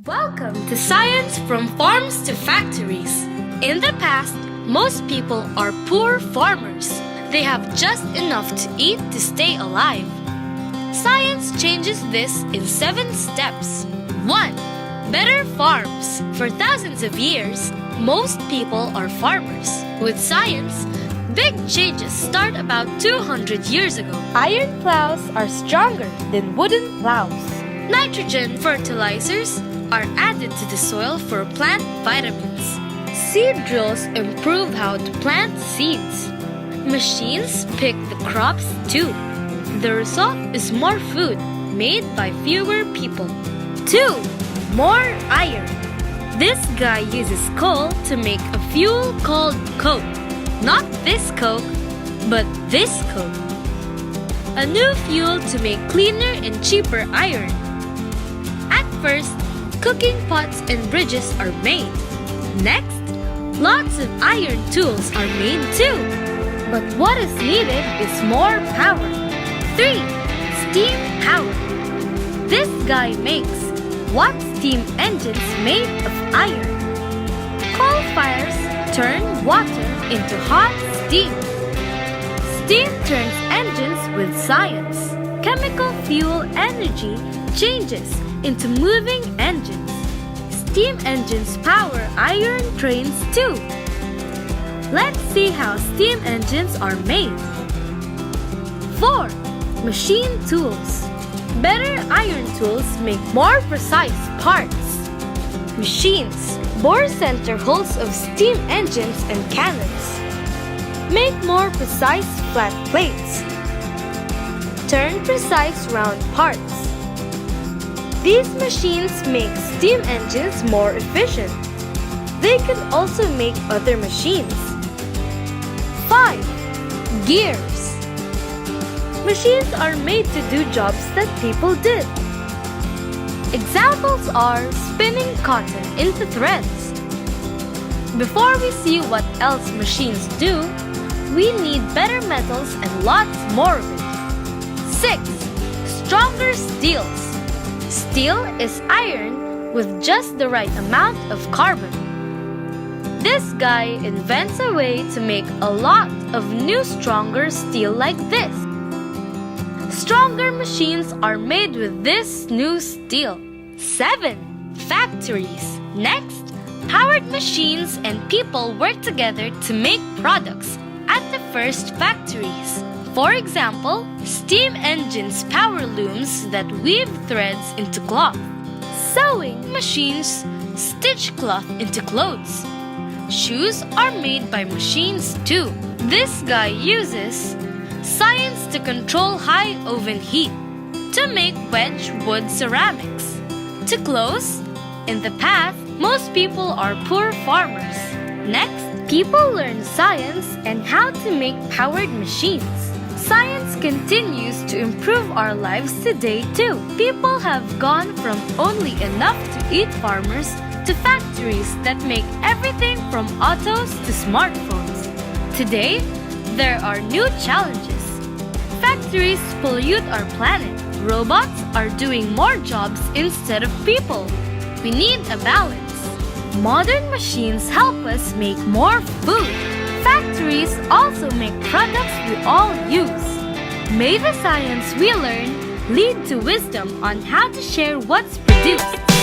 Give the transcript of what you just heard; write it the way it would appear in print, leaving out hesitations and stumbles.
Welcome to Science from Farms to Factories. In the past, most people are poor farmers. They have just enough to eat to stay alive. Science changes this in 7 steps. 1. Better farms. For thousands of years, most people are farmers. With science, big changes start about 200 years ago. Iron plows are stronger than wooden plows. Nitrogen fertilizers are added to the soil for plant vitamins. Seed drills improve how to plant seeds. Machines pick the crops too. The result is more food made by fewer people. 2. More iron. This guy uses coal to make a fuel called coke. Not this coke, but this coke. A new fuel to make cleaner and cheaper iron. At first, cooking pots and bridges are made. Next, lots of iron tools are made too. But what is needed is more power. 3. Steam power. This guy makes steam engines made of iron. Coal fires turn water into hot steam. Steam turns engines with science. Chemical fuel energy changes into moving engines. Steam engines power iron trains too. Let's see how steam engines are made. 4. Machine tools. Better iron tools make more precise parts. Machines bore center holes of steam engines and cannons. Make more precise flat plates. Turn precise round parts. These machines make steam engines more efficient. They can also make other machines. 5. Gears. Machines are made to do jobs that people did. Examples are spinning cotton into threads. Before we see what else machines do, we need better metals and lots more of it. 6. Stronger steels. Steel is iron with just the right amount of carbon. This guy invents a way to make a lot of new stronger steel like this. Stronger machines are made with this new steel. 7. Factories. Next, powered machines and people work together to make products at the first factories. For example, steam engines power looms that weave threads into cloth. Sewing machines stitch cloth into clothes. Shoes are made by machines too. This guy uses science to control high oven heat to make wedge wood ceramics. To close, in the past, most people are poor farmers. Next, people learn science and how to make powered machines. Science continues to improve our lives today too. People have gone from only enough to eat farmers to factories that make everything from autos to smartphones. Today, there are new challenges. Factories pollute our planet. Robots are doing more jobs instead of people. We need a balance. Modern machines help us make more food. Factories also make products we all use. May the science we learn lead to wisdom on how to share what's produced.